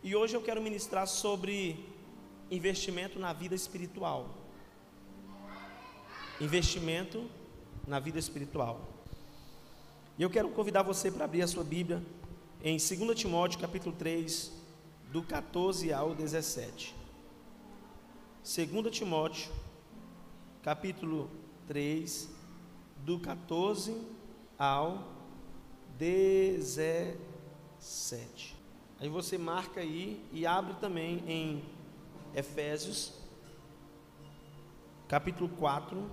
E hoje eu quero ministrar sobre investimento na vida espiritual. Investimento na vida espiritual. E eu quero convidar você para abrir a sua Bíblia em 2 Timóteo capítulo 3, do 14 ao 17. 2 Timóteo capítulo 3, do 14 ao 17. Aí você marca aí e abre também em Efésios capítulo 4,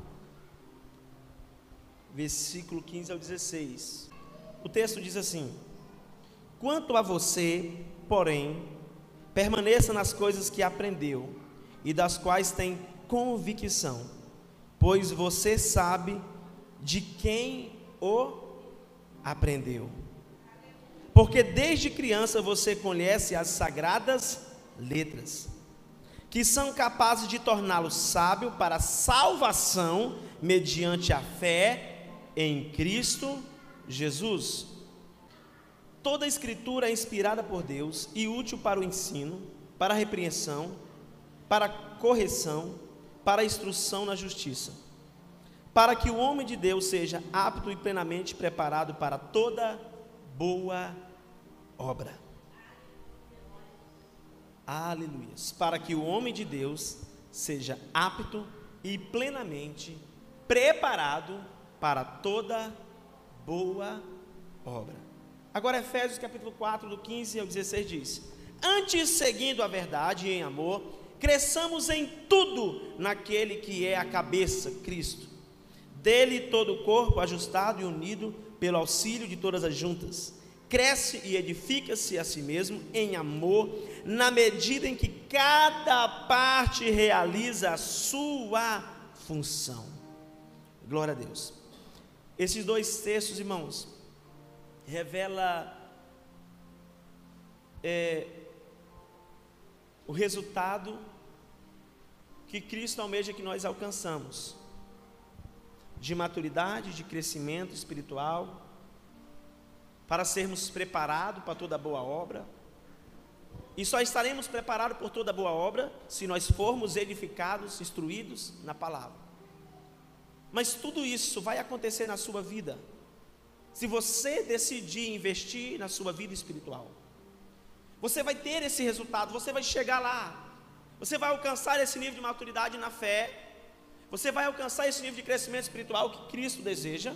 versículo 15 ao 16. O texto diz assim: quanto a você, porém, permaneça nas coisas que aprendeu e das quais tem convicção, pois você sabe de quem o aprendeu. Porque desde criança você conhece as sagradas letras, que são capazes de torná-lo sábio para a salvação mediante a fé em Cristo Jesus. Toda a escritura é inspirada por Deus e útil para o ensino, para a repreensão, para a correção, para a instrução na justiça, para que o homem de Deus seja apto e plenamente preparado para toda boa obra. Aleluia. Para que o homem de Deus seja apto e plenamente preparado para toda boa obra. Agora Efésios capítulo 4, do 15 ao 16 diz: antes, seguindo a verdade em amor, cresçamos em tudo naquele que é a cabeça, Cristo. Dele todo o corpo, ajustado e unido pelo auxílio de todas as juntas, cresce e edifica-se a si mesmo em amor, na medida em que cada parte realiza a sua função. Glória a Deus. Esses dois textos, irmãos, revela o resultado que Cristo almeja que nós alcançamos, de maturidade, de crescimento espiritual, para sermos preparados para toda boa obra. E só estaremos preparados por toda boa obra se nós formos edificados, instruídos na palavra. Mas tudo isso vai acontecer na sua vida se você decidir investir na sua vida espiritual. Você vai ter esse resultado, você vai chegar lá, você vai alcançar esse nível de maturidade na fé, você vai alcançar esse nível de crescimento espiritual que Cristo deseja,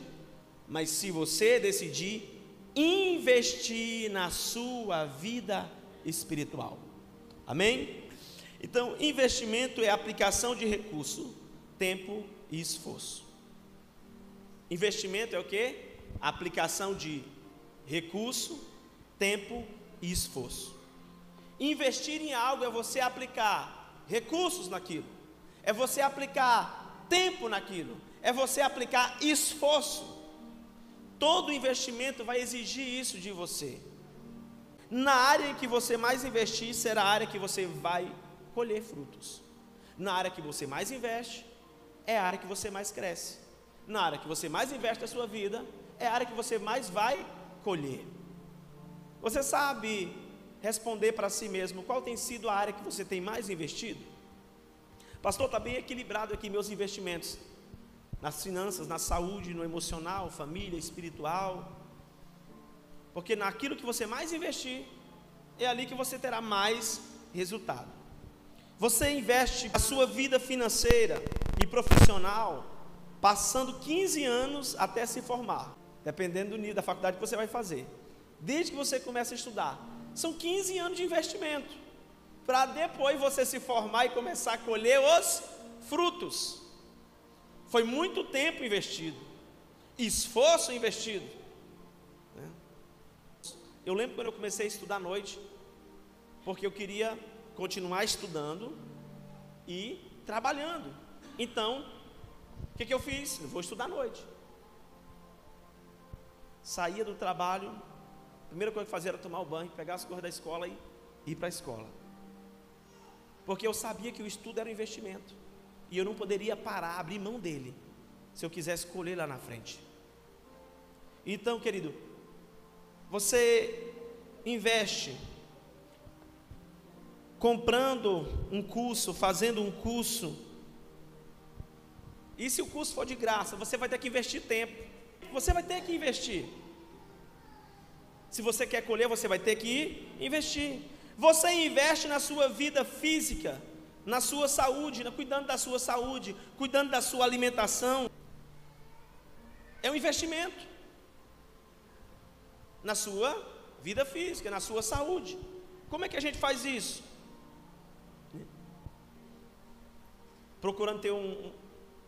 mas se você decidir investir na sua vida espiritual. Amém? Então, investimento é aplicação de recurso, tempo e esforço. Investimento é o quê? Aplicação de recurso, tempo e esforço. Investir em algo é você aplicar recursos naquilo, é você aplicar tempo naquilo, é você aplicar esforço. Todo investimento vai exigir isso de você. Na área em que você mais investir, será a área que você vai colher frutos. Na área que você mais investe, é a área que você mais cresce. Na área que você mais investe a sua vida, é a área que você mais vai colher. Você sabe responder para si mesmo qual tem sido a área que você tem mais investido? Pastor, está bem equilibrado aqui meus investimentos, nas finanças, na saúde, no emocional, família, espiritual, porque naquilo que você mais investir, é ali que você terá mais resultado. Você investe a sua vida financeira e profissional, passando 15 anos até se formar, dependendo do nível da faculdade que você vai fazer. Desde que você começa a estudar, são 15 anos de investimento, para depois você se formar e começar a colher os frutos. Foi muito tempo investido, esforço investido. Eu lembro quando eu comecei a estudar à noite, porque eu queria continuar estudando e trabalhando. Então, o que eu fiz? Eu vou estudar à noite. Saía do trabalho, a primeira coisa que eu fazia era tomar o banho, pegar as coisas da escola e ir para a escola. Porque eu sabia que o estudo era um investimento, e eu não poderia parar, abrir mão dele, se eu quisesse colher lá na frente. Então, querido, você investe comprando um curso, fazendo um curso, e se o curso for de graça, você vai ter que investir tempo, você vai ter que investir. Se você quer colher, você vai ter que investir. Você investe na sua vida física, na sua saúde, cuidando da sua saúde, cuidando da sua alimentação. É um investimento na sua vida física, na sua saúde. Como é que a gente faz isso? Procurando ter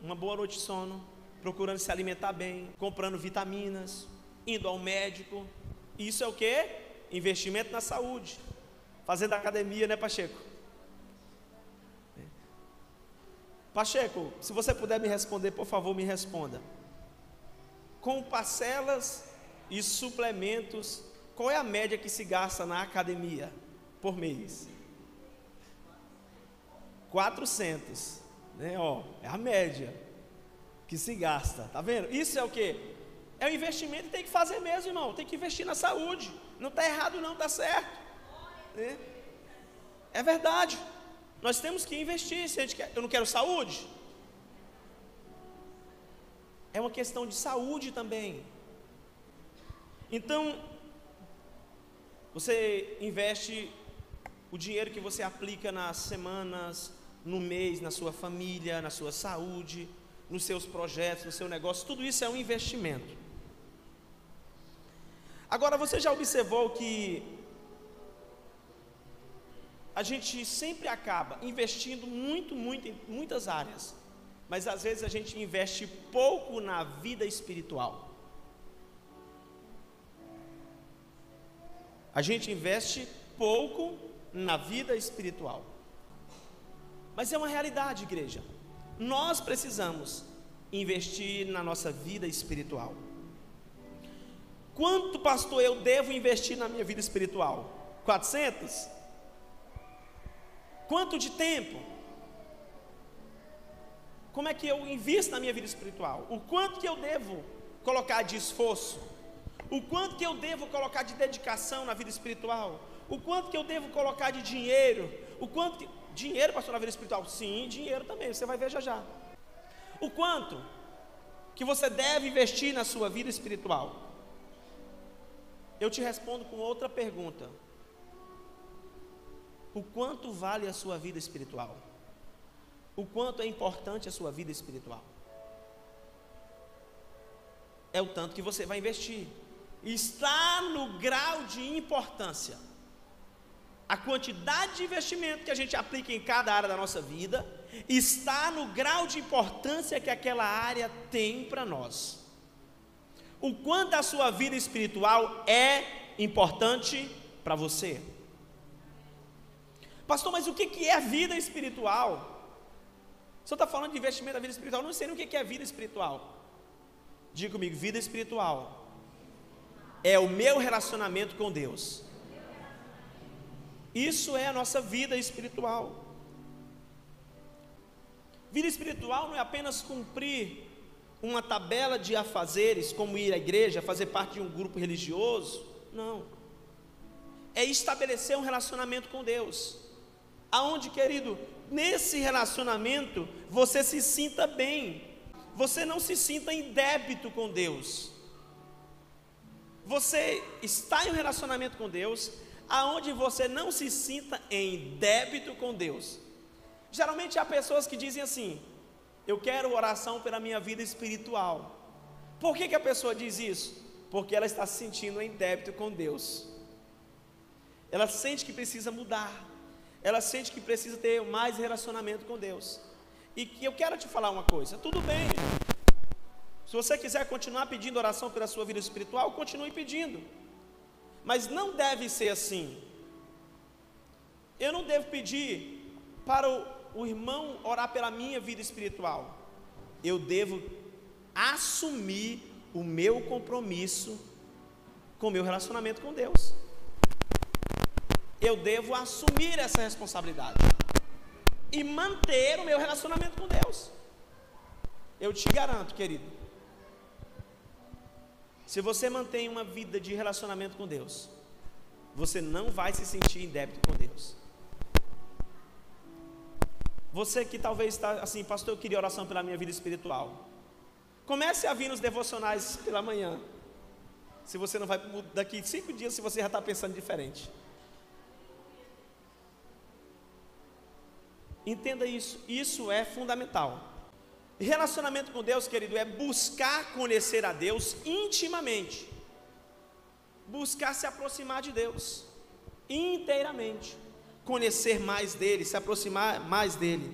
uma boa noite de sono, procurando se alimentar bem, comprando vitaminas, indo ao médico. Isso é o quê? Investimento na saúde. Fazendo academia, né, Pacheco? Pacheco, se você puder me responder, por favor, me responda. Com parcelas e suplementos, qual é a média que se gasta na academia por mês? 400, né? É a média que se gasta, tá vendo? Isso é o quê? É um investimento e tem que fazer mesmo, irmão. Tem que investir na saúde. Não está errado não, está certo, né? É verdade. Nós temos que investir. Se a gente quer, eu não quero saúde, é uma questão de saúde também. Então, você investe o dinheiro que você aplica nas semanas, no mês, na sua família, na sua saúde, nos seus projetos, no seu negócio. Tudo isso é um investimento. Agora, você já observou que a gente sempre acaba investindo muito em muitas áreas, mas às vezes a gente investe pouco na vida espiritual. A gente investe pouco na vida espiritual. Mas é uma realidade, igreja. Nós precisamos investir na nossa vida espiritual. Quanto, pastor, eu devo investir na minha vida espiritual? 400? Quanto de tempo? Como é que eu invisto na minha vida espiritual? O quanto que eu devo colocar de esforço? O quanto que eu devo colocar de dedicação na vida espiritual? O quanto que eu devo colocar de dinheiro? O quanto que... Dinheiro, pastor, na vida espiritual? Sim, dinheiro também, você vai ver já. O quanto que você deve investir na sua vida espiritual? Eu te respondo com outra pergunta. O quanto vale a sua vida espiritual? O quanto é importante a sua vida espiritual? É o tanto que você vai investir. Está no grau de importância. A quantidade de investimento que a gente aplica em cada área da nossa vida está no grau de importância que aquela área tem para nós. O quanto a sua vida espiritual é importante para você. Pastor, mas o que é vida espiritual? O senhor está falando de investimento na vida espiritual, eu não sei nem o que é vida espiritual. Diga comigo, vida espiritual é o meu relacionamento com Deus. Isso é a nossa vida espiritual. Vida espiritual não é apenas cumprir uma tabela de afazeres, como ir à igreja, fazer parte de um grupo religioso. Não. É estabelecer um relacionamento com Deus. Aonde, querido, nesse relacionamento você se sinta bem. Você não se sinta em débito com Deus. Você está em um relacionamento com Deus aonde você não se sinta em débito com Deus. Geralmente há pessoas que dizem assim: eu quero oração pela minha vida espiritual. Por que a pessoa diz isso? Porque ela está se sentindo em débito com Deus. Ela sente que precisa mudar. Ela sente que precisa ter mais relacionamento com Deus. E que eu quero te falar uma coisa: tudo bem, se você quiser continuar pedindo oração pela sua vida espiritual, continue pedindo. Mas não deve ser assim. Eu não devo pedir para o irmão orar pela minha vida espiritual. Eu devo assumir o meu compromisso com o meu relacionamento com Deus. Eu devo assumir essa responsabilidade e manter o meu relacionamento com Deus. Eu te garanto, querido, se você mantém uma vida de relacionamento com Deus, você não vai se sentir em débito com Deus. Você que talvez está assim, pastor, eu queria oração pela minha vida espiritual. Comece a vir nos devocionais pela manhã. Se você não vai, daqui 5 dias, se você já está pensando diferente. Entenda isso, isso é fundamental. E relacionamento com Deus, querido, é buscar conhecer a Deus intimamente. Buscar se aproximar de Deus inteiramente. Conhecer mais dele, se aproximar mais dele.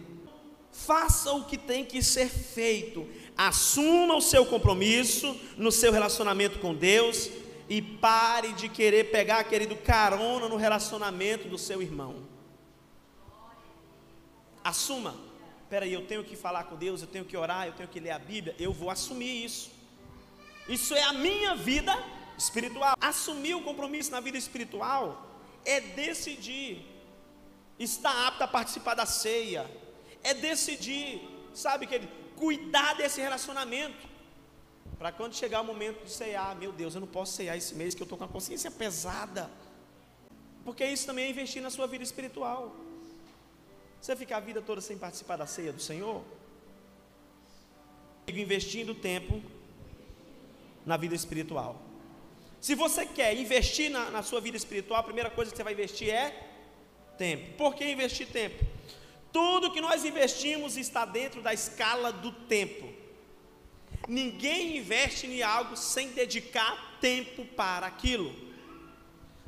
Faça o que tem que ser feito. Assuma o seu compromisso no seu relacionamento com Deus e pare de querer pegar, querido, carona no relacionamento do seu irmão. Assuma. Espera aí, eu tenho que falar com Deus, eu tenho que orar, eu tenho que ler a Bíblia. Eu vou assumir isso. Isso é a minha vida espiritual. Assumir o compromisso na vida espiritual é decidir estar apto a participar da ceia. É decidir, sabe, querido, cuidar desse relacionamento. Para quando chegar o momento de ceiar, meu Deus, eu não posso ceiar esse mês que eu estou com a consciência pesada. Porque isso também é investir na sua vida espiritual. Você fica a vida toda sem participar da ceia do Senhor? Investindo tempo na vida espiritual. Se você quer investir na sua vida espiritual, a primeira coisa que você vai investir é tempo. Por que investir tempo? Tudo que nós investimos está dentro da escala do tempo. Ninguém investe em algo sem dedicar tempo para aquilo.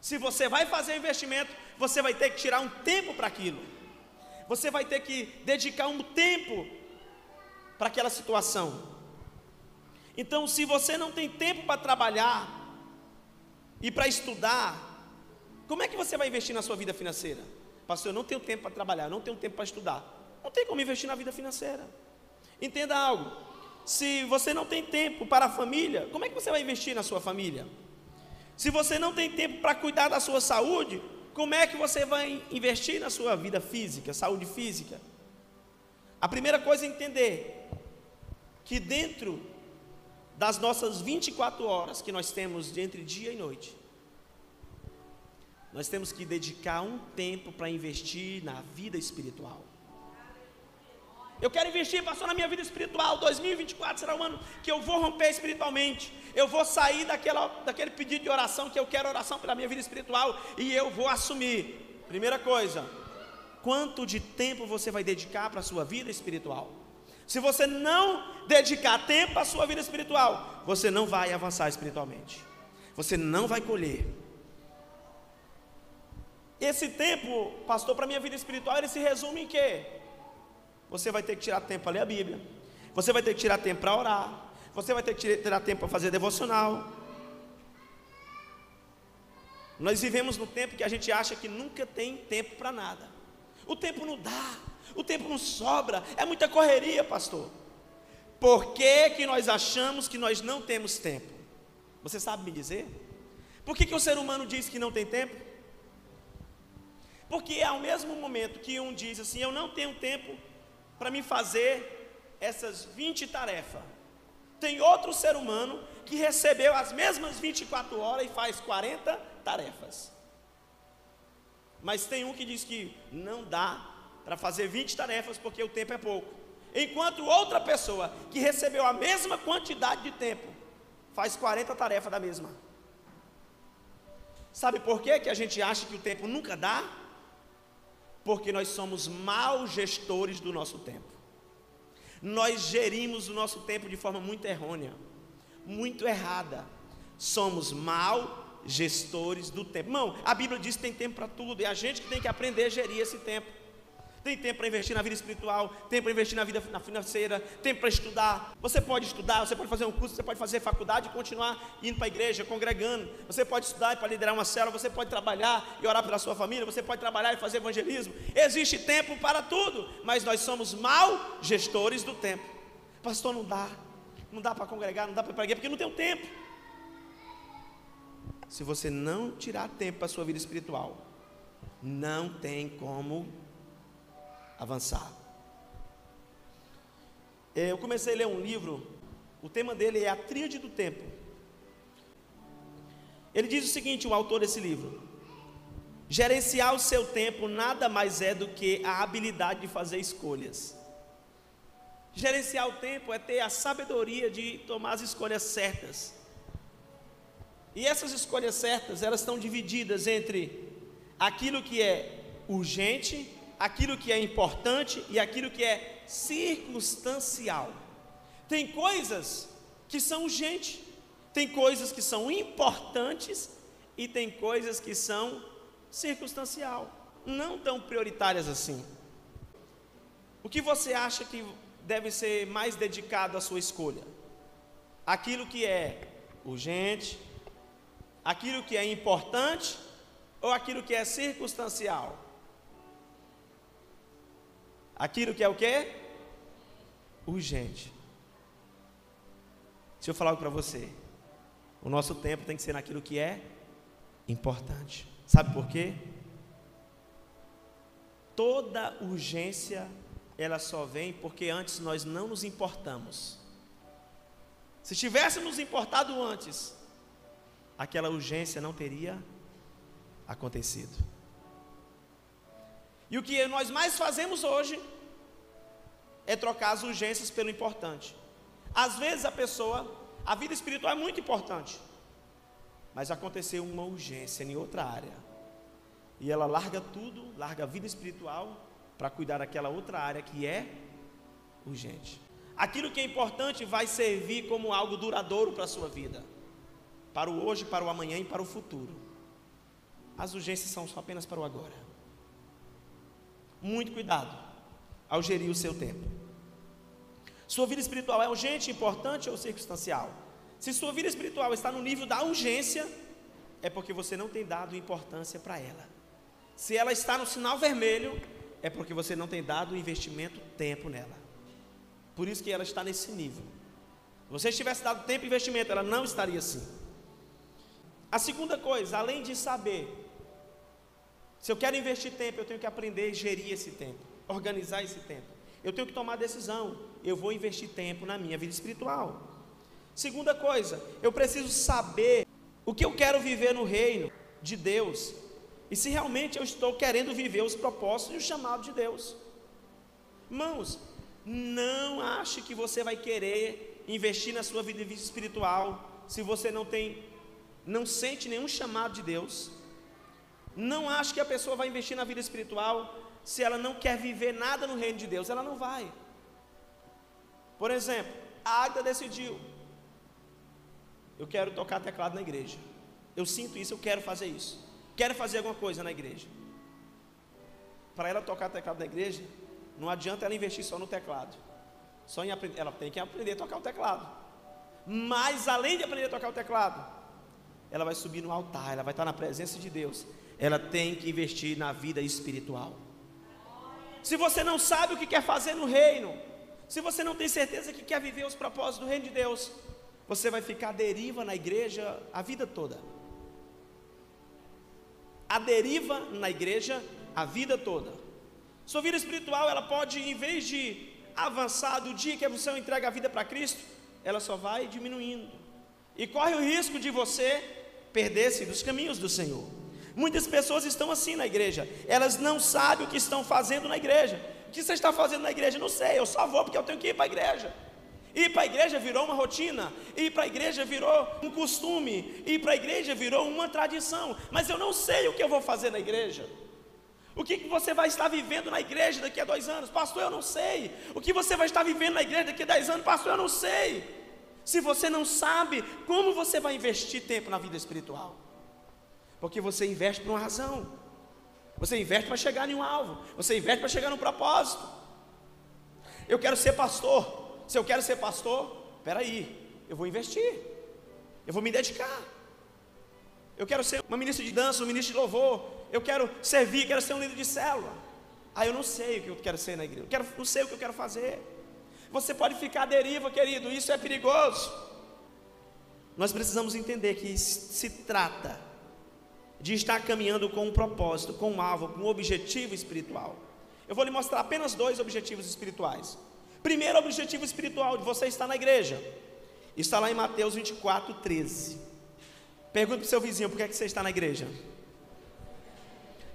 Se você vai fazer investimento, você vai ter que tirar um tempo para aquilo. Você vai ter que dedicar um tempo para aquela situação. Então, se você não tem tempo para trabalhar e para estudar, como é que você vai investir na sua vida financeira? Pastor, eu não tenho tempo para trabalhar, não tenho tempo para estudar. Não tem como investir na vida financeira. Entenda algo. Se você não tem tempo para a família, como é que você vai investir na sua família? Se você não tem tempo para cuidar da sua saúde, como é que você vai investir na sua vida física, saúde física? A primeira coisa é entender que dentro das nossas 24 horas que nós temos entre dia e noite, nós temos que dedicar um tempo para investir na vida espiritual. Eu quero investir, pastor, na minha vida espiritual. 2024 será um ano que eu vou romper espiritualmente. Eu vou sair daquele pedido de oração, que eu quero oração pela minha vida espiritual, e eu vou assumir. Primeira coisa, quanto de tempo você vai dedicar para a sua vida espiritual? Se você não dedicar tempo para a sua vida espiritual, você não vai avançar espiritualmente. Você não vai colher. Esse tempo, pastor, para a minha vida espiritual, ele se resume em quê? Você vai ter que tirar tempo para ler a Bíblia. Você vai ter que tirar tempo para orar. Você vai ter que tirar tempo para fazer devocional. Nós vivemos num tempo que a gente acha que nunca tem tempo para nada. O tempo não dá, o tempo não sobra, é muita correria, pastor. Por que nós achamos que nós não temos tempo? Você sabe me dizer? Por que o ser humano diz que não tem tempo? Porque ao mesmo momento que um diz assim, eu não tenho tempo para me fazer essas 20 tarefas, tem outro ser humano que recebeu as mesmas 24 horas e faz 40 tarefas. Mas tem um que diz que não dá para fazer 20 tarefas porque o tempo é pouco, enquanto outra pessoa que recebeu a mesma quantidade de tempo faz 40 tarefas da mesma. Sabe por que a gente acha que o tempo nunca dá? Porque nós somos maus gestores do nosso tempo. Nós gerimos o nosso tempo de forma muito errônea, muito errada. Somos maus gestores do tempo. Irmão, a Bíblia diz que tem tempo para tudo, é a gente que tem que aprender a gerir esse tempo. Tem tempo para investir na vida espiritual, tempo para investir na vida financeira, tempo para estudar. Você pode estudar, você pode fazer um curso, você pode fazer faculdade e continuar indo para a igreja, congregando. Você pode estudar para liderar uma célula, você pode trabalhar e orar pela sua família, você pode trabalhar e fazer evangelismo. Existe tempo para tudo, mas nós somos maus gestores do tempo. Pastor, não dá para congregar, não dá para pregar, porque não tem tempo. Se você não tirar tempo para a sua vida espiritual, não tem como avançar. Eu comecei a ler um livro, o tema dele é a tríade do tempo. Ele diz o seguinte, o autor desse livro: Gerenciar o seu tempo nada mais é do que a habilidade de fazer escolhas. Gerenciar o tempo é ter a sabedoria de tomar as escolhas certas. E essas escolhas certas, elas estão divididas entre aquilo que é urgente, aquilo que é importante e aquilo que é circunstancial. Tem coisas que são urgentes, tem coisas que são importantes e tem coisas que são circunstancial, não tão prioritárias assim. O que você acha que deve ser mais dedicado à sua escolha? Aquilo que é urgente, aquilo que é importante ou aquilo que é circunstancial? Aquilo que é o quê? Urgente. Deixa eu falar algo para você. O nosso tempo tem que ser naquilo que é importante. Sabe por quê? Toda urgência, ela só vem porque antes nós não nos importamos. Se tivéssemos importado antes, aquela urgência não teria acontecido. E o que nós mais fazemos hoje é trocar as urgências pelo importante. Às vezes a vida espiritual é muito importante, mas aconteceu uma urgência em outra área, e ela larga tudo, larga a vida espiritual para cuidar daquela outra área que é urgente. Aquilo que é importante vai servir como algo duradouro para a sua vida, para o hoje, para o amanhã e para o futuro. As urgências são só apenas para o agora. Muito cuidado ao gerir o seu tempo. Sua vida espiritual é urgente, importante ou circunstancial? Se sua vida espiritual está no nível da urgência, é porque você não tem dado importância para ela. Se ela está no sinal vermelho, é porque você não tem dado investimento, tempo nela. Por isso que ela está nesse nível. Se você tivesse dado tempo e investimento, ela não estaria assim. A segunda coisa, além de saber, se eu quero investir tempo, eu tenho que aprender a gerir esse tempo, organizar esse tempo. Eu tenho que tomar decisão, eu vou investir tempo na minha vida espiritual. Segunda coisa, eu preciso saber o que eu quero viver no reino de Deus, e se realmente eu estou querendo viver os propósitos e o chamado de Deus. Irmãos, não ache que você vai querer investir na sua vida espiritual se você não sente nenhum chamado de Deus. Não ache que a pessoa vai investir na vida espiritual se ela não quer viver nada no reino de Deus. Ela não vai. Por exemplo, a Águida decidiu: eu quero tocar teclado na igreja. Eu sinto isso, eu quero fazer isso. Quero fazer alguma coisa na igreja. Para ela tocar teclado na igreja, não adianta ela investir só no teclado. Ela tem que aprender a tocar o teclado. Mas além de aprender a tocar o teclado, ela vai subir no altar, ela vai estar na presença de Deus. Ela tem que investir na vida espiritual. Se você não sabe o que quer fazer no reino, se você não tem certeza que quer viver os propósitos do reino de Deus, você vai ficar à deriva na igreja a vida toda. A deriva na igreja a vida toda. Sua vida espiritual, ela pode, em vez de avançar do dia que você entrega a vida para Cristo, ela só vai diminuindo. E corre o risco de você perder-se dos caminhos do Senhor. Muitas pessoas estão assim na igreja, elas não sabem o que estão fazendo na igreja. O que você está fazendo na igreja? Não sei, eu só vou porque eu tenho que ir para a igreja. Ir para a igreja virou uma rotina, ir para a igreja virou um costume, ir para a igreja virou uma tradição, mas eu não sei o que eu vou fazer na igreja. O que você vai estar vivendo na igreja daqui a 2 anos? Pastor, eu não sei. O que você vai estar vivendo na igreja daqui a 10 anos? Pastor, eu não sei. Se você não sabe, como você vai investir tempo na vida espiritual? Porque você investe por uma razão. Você investe para chegar em um alvo. Você investe para chegar num propósito. Eu quero ser pastor. Se eu quero ser pastor, espera aí, eu vou investir. Eu vou me dedicar. Eu quero ser uma ministra de dança, um ministro de louvor. Eu quero servir, quero ser um líder de célula. Eu não sei o que eu quero ser na igreja. Não sei o que eu quero fazer. Você pode ficar à deriva, querido. Isso é perigoso. Nós precisamos entender que se trata de estar caminhando com um propósito, com um alvo, com um objetivo espiritual. Eu vou lhe mostrar apenas 2 objetivos espirituais. Primeiro objetivo espiritual de você estar na igreja está lá em Mateus 24:13. Pergunta para o seu vizinho: por que é que você está na igreja?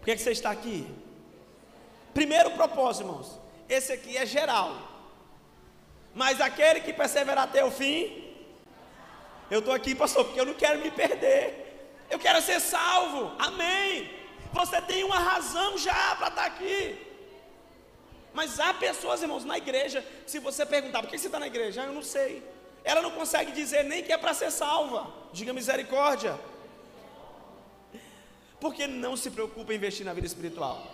Por que você está aqui? Primeiro propósito, irmãos, esse aqui é geral, mas aquele que perseverar até o fim, eu estou aqui, pastor, porque eu não quero me perder, eu quero ser salvo, amém. Você tem uma razão já para estar aqui. Mas há pessoas, irmãos, na igreja, se você perguntar, por que você está na igreja? Eu não sei. Ela não consegue dizer nem que é para ser salva. Diga misericórdia. Porque não se preocupa em investir na vida espiritual.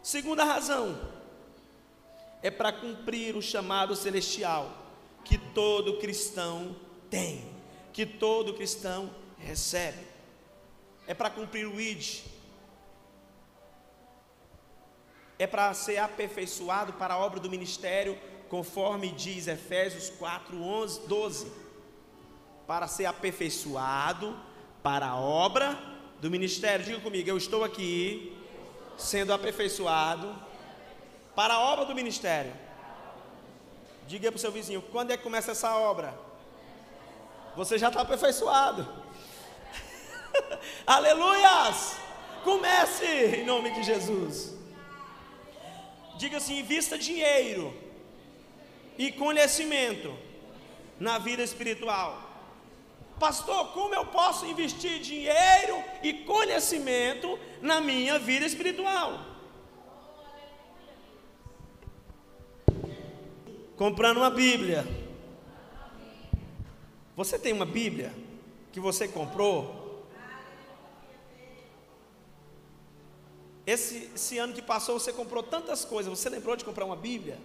Segunda razão, é para cumprir o chamado celestial que todo cristão tem, que todo cristão recebe. É para cumprir o ID. É para ser aperfeiçoado para a obra do ministério, conforme diz Efésios 4, 11, 12. Para ser aperfeiçoado para a obra do ministério. Diga comigo, eu estou aqui sendo aperfeiçoado para a obra do ministério. Diga para o seu vizinho, quando é que começa essa obra? Você já está aperfeiçoado. Aleluias! Comece em nome de Jesus. Diga assim, invista dinheiro e conhecimento na vida espiritual. Pastor, como eu posso investir dinheiro e conhecimento na minha vida espiritual? Comprando uma Bíblia. Você tem uma Bíblia que você comprou? Esse ano que passou você comprou tantas coisas. Você lembrou de comprar uma Bíblia?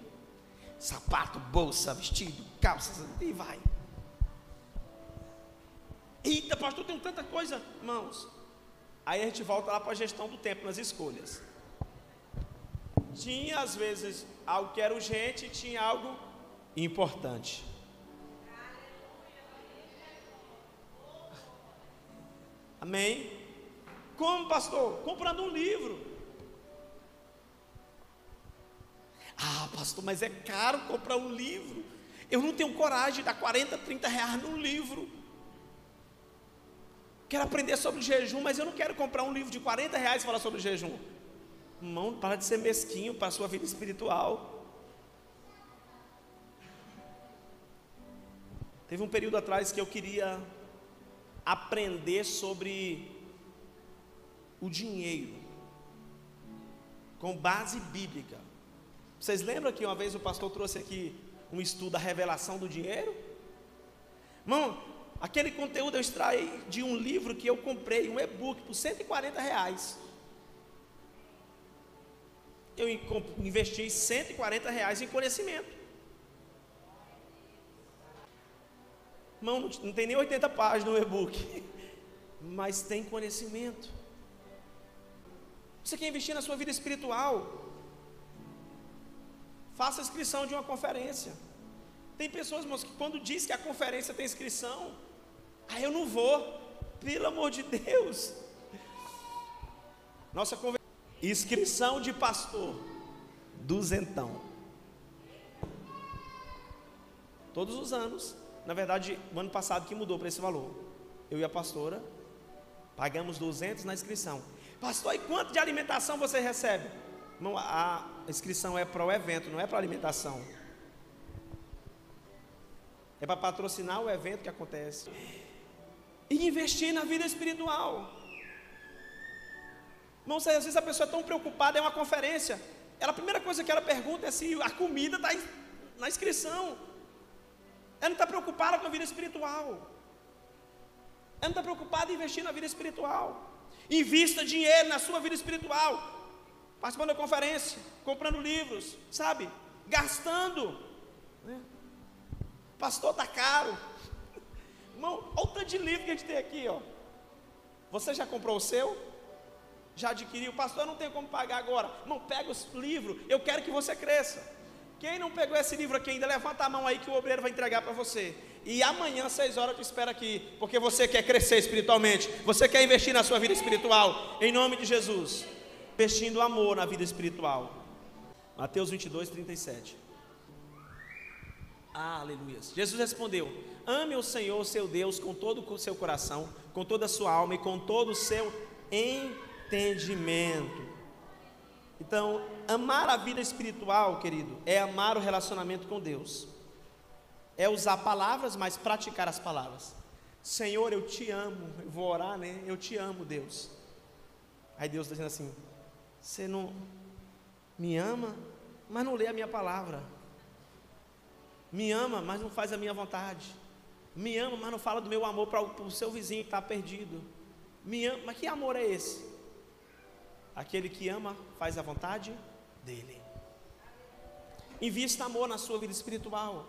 Sapato, bolsa, vestido, calças, e vai. Eita, pastor, tem tanta coisa, irmãos. Aí a gente volta lá para a gestão do tempo, nas escolhas. Tinha às vezes algo que era urgente, tinha algo importante. Amém? Como, pastor? Comprando um livro. Ah, pastor, mas é caro comprar um livro. Eu não tenho coragem de dar 40, 30 reais num livro. Quero aprender sobre jejum, mas eu não quero comprar um livro de 40 reais e falar sobre jejum. Irmão, para de ser mesquinho para a sua vida espiritual. Teve um período atrás que eu queria aprender sobre o dinheiro, com base bíblica. Vocês lembram que uma vez o pastor trouxe aqui um estudo da revelação do dinheiro? Irmão, aquele conteúdo eu extraí de um livro que eu comprei, um e-book, por 140 reais. Eu investi 140 reais em conhecimento. Irmão, não tem nem 80 páginas no e-book, mas tem conhecimento. Você quer investir na sua vida espiritual? Faça a inscrição de uma conferência. Tem pessoas, irmãos, que quando diz que a conferência tem inscrição, eu não vou, pelo amor de Deus. Nossa conversa, inscrição de pastor, duzentão. Todos os anos, na verdade, o ano passado que mudou para esse valor. Eu e a pastora pagamos 200 na inscrição. Pastor, e quanto de alimentação você recebe? Não, a inscrição é para o evento, não é para a alimentação. É para patrocinar o evento que acontece. E investir na vida espiritual. Não sei, às vezes a pessoa é tão preocupada, é uma conferência. A primeira coisa que ela pergunta é se a comida está na inscrição. Ela não está preocupada com a vida espiritual. Ela não está preocupada em investir na vida espiritual. Invista dinheiro na sua vida espiritual. Participando da conferência, comprando livros, sabe? Gastando. Pastor, está caro. Irmão, olha o tanto de livro que a gente tem aqui, ó. Você já comprou o seu? Já adquiriu? Pastor, eu não tenho como pagar agora. Irmão, pega os livros, eu quero que você cresça. Quem não pegou esse livro aqui ainda, levanta a mão aí que o obreiro vai entregar para você. E amanhã, 6 horas, eu te espero aqui, porque você quer crescer espiritualmente, você quer investir na sua vida espiritual, em nome de Jesus. Investindo amor na vida espiritual. Mateus 22, 37. Aleluia. Jesus respondeu: ame o Senhor seu Deus com todo o seu coração, com toda a sua alma e com todo o seu entendimento. entendimento. Então, amar a vida espiritual, querido, é amar o relacionamento com Deus. É usar palavras, mas praticar as palavras. Senhor, eu te amo. Eu vou orar, né? Eu te amo, Deus. Aí Deus está dizendo assim: você não me ama, mas não lê a minha palavra. Me ama, mas não faz a minha vontade. Me ama, mas não fala do meu amor para o seu vizinho que está perdido. Me ama, mas que amor é esse? Aquele que ama faz a vontade dele. Invista amor na sua vida espiritual.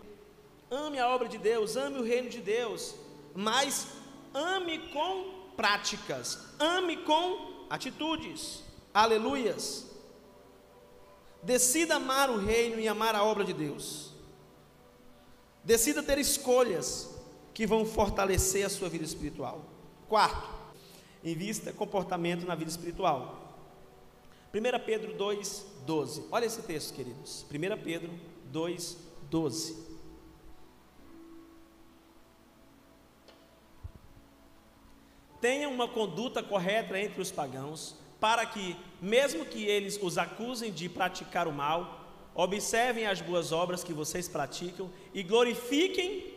Ame a obra de Deus, ame o reino de Deus, mas ame com práticas, ame com atitudes. Aleluias. Decida amar o reino e amar a obra de Deus. Decida ter escolhas que vão fortalecer a sua vida espiritual. Quarto, invista comportamento na vida espiritual. 1 Pedro 2,12. Olha esse texto, queridos. 1 Pedro 2,12. Tenha uma conduta correta entre os pagãos, para que, mesmo que eles os acusem de praticar o mal, observem as boas obras que vocês praticam e glorifiquem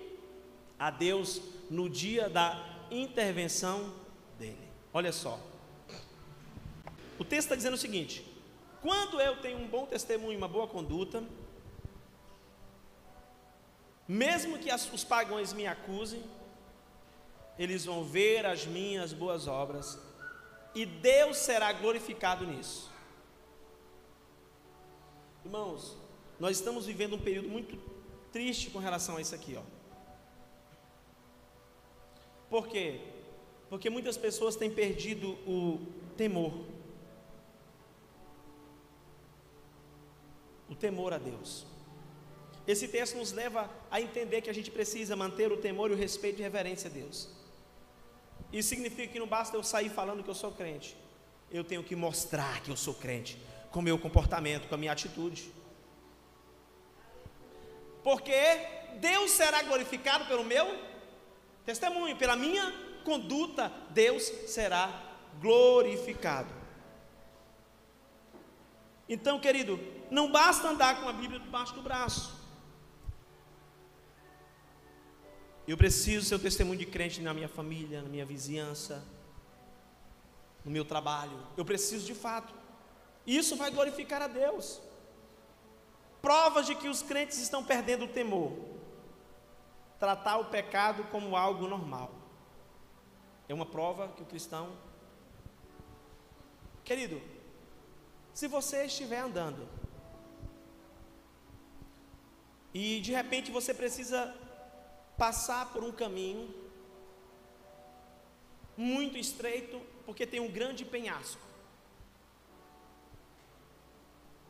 a Deus no dia da intervenção dele. Olha só, o texto está dizendo o seguinte: quando eu tenho um bom testemunho, uma boa conduta, mesmo que os pagãos me acusem, eles vão ver as minhas boas obras e Deus será glorificado nisso. Irmãos, nós estamos vivendo um período muito triste com relação a isso aqui, ó. Por quê? Porque muitas pessoas têm perdido o temor. O temor a Deus. Esse texto nos leva a entender que a gente precisa manter o temor e o respeito e reverência a Deus. Isso significa que não basta eu sair falando que eu sou crente. Eu tenho que mostrar que eu sou crente com o meu comportamento, com a minha atitude. Porque Deus será glorificado pelo meu testemunho, pela minha conduta, Deus será glorificado. Então, querido, não basta andar com a Bíblia debaixo do braço. Eu preciso ser o testemunho de crente na minha família, na minha vizinhança, no meu trabalho. Eu preciso de fato. Isso vai glorificar a Deus. Provas de que os crentes estão perdendo o temor. Tratar o pecado como algo normal. É uma prova que o cristão... Querido, se você estiver andando e de repente você precisa passar por um caminho muito estreito, porque tem um grande penhasco,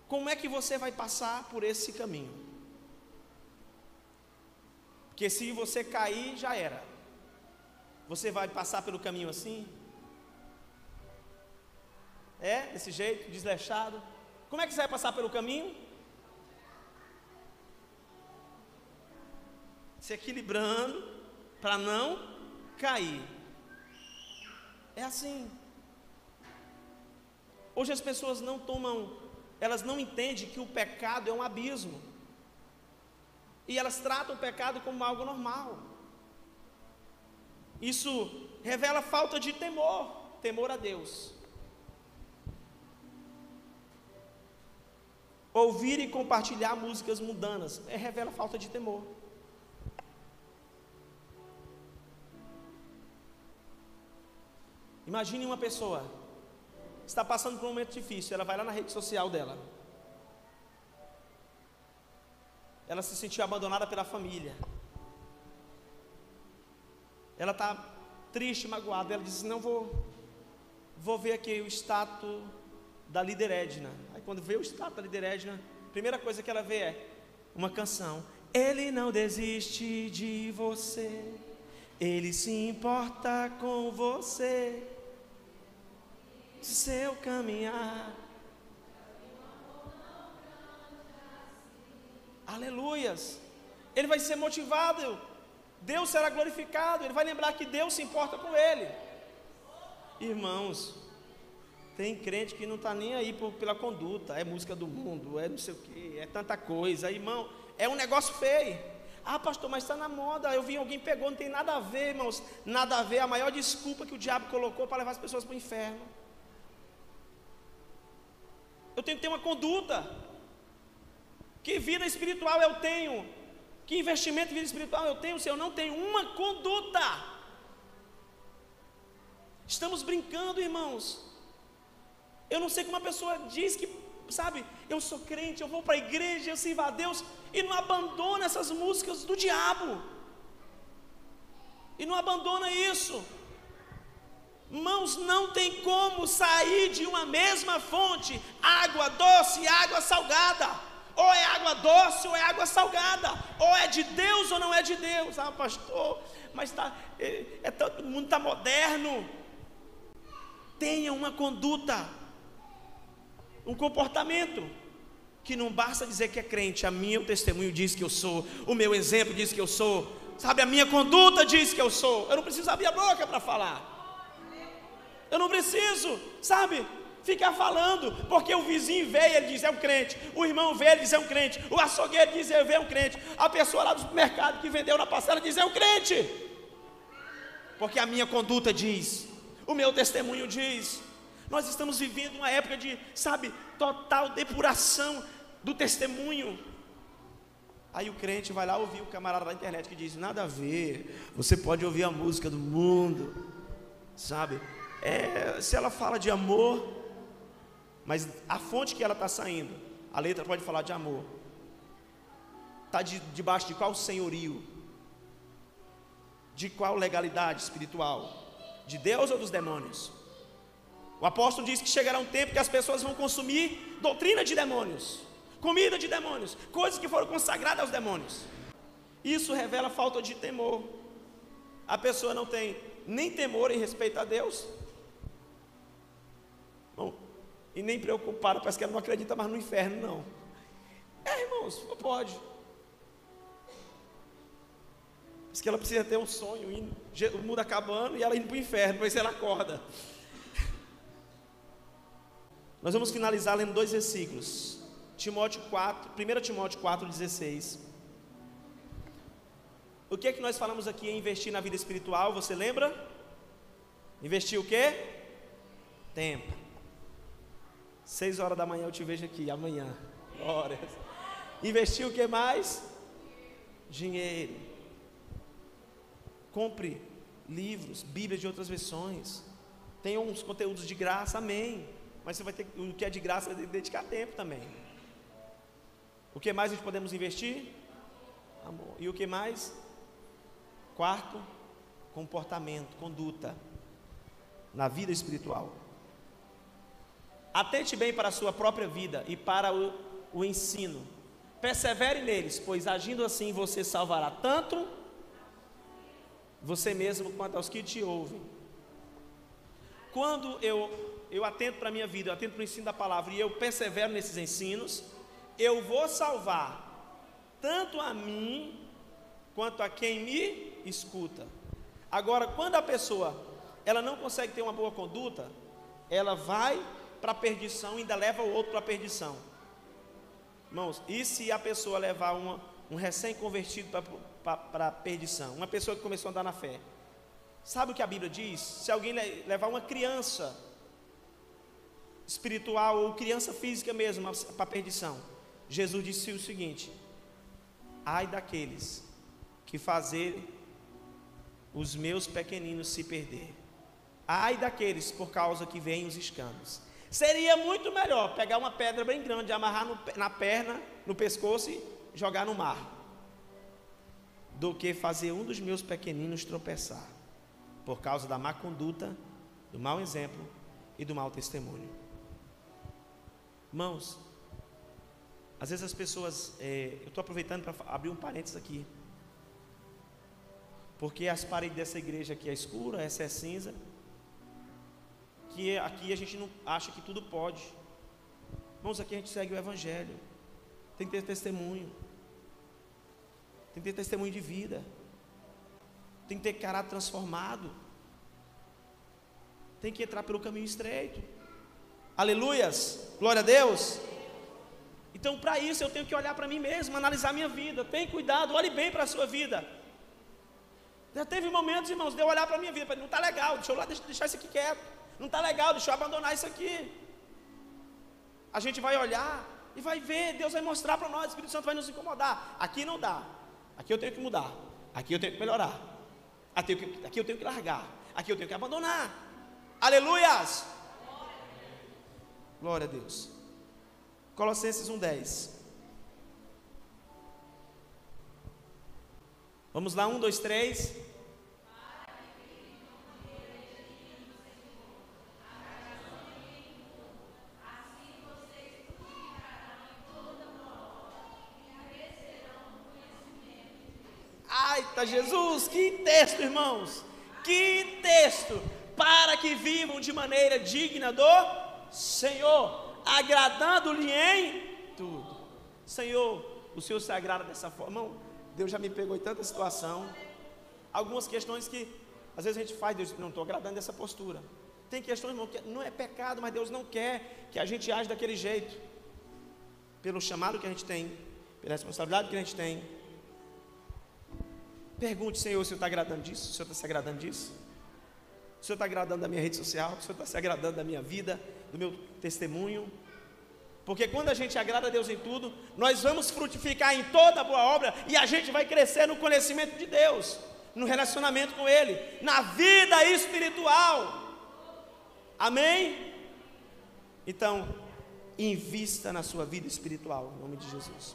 como é que você vai passar por esse caminho? Porque se você cair, já era. Você vai passar pelo caminho assim? Desse jeito, desleixado. Como é que você vai passar pelo caminho? Se equilibrando para não cair. É assim. Hoje as pessoas não tomam, elas não entendem que o pecado é um abismo. E elas tratam o pecado como algo normal. Isso revela falta de temor a Deus. Ouvir e compartilhar músicas mundanas revela falta de temor. Imagine uma pessoa está passando por um momento difícil, ela vai lá na rede social dela. Ela se sentiu abandonada pela família. Ela está triste, magoada. Ela diz: não, vou ver aqui o status da líder Edna. Aí quando vê o status da líder Edna, a primeira coisa que ela vê é uma canção. Ele não desiste de você, ele se importa com você, seu caminhar. Aleluias. Ele vai ser motivado, Deus será glorificado, ele vai lembrar que Deus se importa com ele. Irmãos, Tem crente que não está nem aí pela conduta, é música do mundo, é não sei o que, é tanta coisa, irmão, é um negócio feio. Ah, pastor, mas está na moda, eu vi alguém pegou, não tem nada a ver, irmãos, nada a ver, a maior desculpa que o diabo colocou para levar as pessoas para o inferno. Eu tenho que ter uma conduta. Que vida espiritual eu tenho? Que investimento em vida espiritual eu tenho se eu não tenho uma conduta? Estamos brincando, irmãos. Eu não sei como uma pessoa diz que, sabe, eu sou crente, eu vou para a igreja, eu sirvo a Deus, e não abandona essas músicas do diabo, e não abandona isso. Irmãos, não tem como sair de uma mesma fonte, água doce e água salgada. Ou é água doce ou é água salgada, ou é de Deus ou não é de Deus. Ah, pastor, mas todo mundo está moderno. Tenha uma conduta, um comportamento, que não basta dizer que é crente. A minha, o testemunho diz que eu sou, o meu exemplo diz que eu sou, sabe, a minha conduta diz que eu sou. Eu não preciso abrir a boca para falar, eu não preciso, sabe, ficar falando, porque o vizinho veio, ele diz é um crente, o irmão veio, ele diz é um crente, o açougueiro diz é um crente, a pessoa lá do supermercado que vendeu na parcela diz é um crente, porque a minha conduta diz, o meu testemunho diz. Nós estamos vivendo uma época de, sabe, total depuração do testemunho. Aí o crente vai lá ouvir o camarada da internet que diz, nada a ver, você pode ouvir a música do mundo, sabe, se ela fala de amor, mas a fonte que ela está saindo, a letra pode falar de amor, está debaixo de qual senhorio, de qual legalidade espiritual, de Deus ou dos demônios? O apóstolo diz que chegará um tempo que as pessoas vão consumir doutrina de demônios, comida de demônios, coisas que foram consagradas aos demônios. Isso revela falta de temor. A pessoa não tem nem temor em respeito a Deus, bom, e nem preocupada, parece que ela não acredita mais no inferno, não. Irmãos, não pode. Diz que ela precisa ter um sonho, o mundo acabando e ela indo para o inferno, para ver se ela acorda. Nós vamos finalizar lendo 2 versículos. 1 Timóteo 4,16. O que é que nós falamos aqui em investir na vida espiritual? Você lembra? Investir o quê? Tempo. 6 horas da manhã eu te vejo aqui, amanhã. Horas. Investir o que mais? Dinheiro. Compre livros, Bíblia de outras versões. Tenha uns conteúdos de graça, amém. Mas você vai ter, o que é de graça, vai ter que dedicar tempo também. O que mais a gente podemos investir? Amor. E o que mais? Quarto, comportamento, conduta na vida espiritual. Atente bem para a sua própria vida e para o ensino. Persevere neles, pois agindo assim você salvará tanto você mesmo quanto aos que te ouvem. Quando eu atento para a minha vida, eu atento para o ensino da palavra e eu persevero nesses ensinos, eu vou salvar tanto a mim quanto a quem me escuta. Agora, quando a pessoa ela não consegue ter uma boa conduta, ela vai para a perdição e ainda leva o outro para a perdição. Irmãos, e se a pessoa levar um recém-convertido para a perdição, uma pessoa que começou a andar na fé? Sabe o que a Bíblia diz? Se alguém levar uma criança espiritual ou criança física mesmo para a perdição, Jesus disse o seguinte: ai daqueles que fazerem os meus pequeninos se perder, ai daqueles por causa que vêm os escândalos. Seria muito melhor pegar uma pedra bem grande, amarrar na perna, no pescoço e jogar no mar, do que fazer um dos meus pequeninos tropeçar, por causa da má conduta, do mau exemplo e do mau testemunho. Irmãos, às vezes as pessoas, eu estou aproveitando para abrir um parênteses aqui, porque as paredes dessa igreja aqui é escura, essa é cinza, que aqui a gente não acha que tudo pode. Irmãos, aqui a gente segue o Evangelho, tem que ter testemunho, tem que ter testemunho de vida, tem que ter caráter transformado, tem que entrar pelo caminho estreito. Aleluias, glória a Deus. Então, para isso eu tenho que olhar para mim mesmo, analisar minha vida. Tenha cuidado, olhe bem para a sua vida. Já teve momentos, irmãos, de eu olhar para a minha vida, não está legal, deixa eu lá deixar isso aqui quieto. Não está legal, deixa eu abandonar isso aqui. A gente vai olhar e vai ver, Deus vai mostrar para nós, o Espírito Santo vai nos incomodar. Aqui não dá, aqui eu tenho que mudar, aqui eu tenho que melhorar, aqui eu tenho que largar, aqui eu tenho que abandonar. Aleluias! Glória a Deus. Colossenses 1:10. Vamos lá, 1, 2, 3. Eita Jesus, que texto, irmãos, que texto, para que vivam de maneira digna do Senhor, agradando-lhe em tudo. Senhor, o Senhor se agrada dessa forma. Irmão, Deus já me pegou em tanta situação, algumas questões que às vezes a gente faz, Deus, não estou agradando dessa postura. Tem questões, irmão, que não é pecado, mas Deus não quer que a gente age daquele jeito, pelo chamado que a gente tem, pela responsabilidade que a gente tem. Pergunte, Senhor, o Senhor está agradando disso? O Senhor está se agradando disso? O Senhor está agradando da minha rede social? O Senhor está se agradando da minha vida, do meu testemunho? Porque quando a gente agrada a Deus em tudo, nós vamos frutificar em toda boa obra, e a gente vai crescer no conhecimento de Deus, no relacionamento com Ele, na vida espiritual. Amém? Então, invista na sua vida espiritual, em nome de Jesus.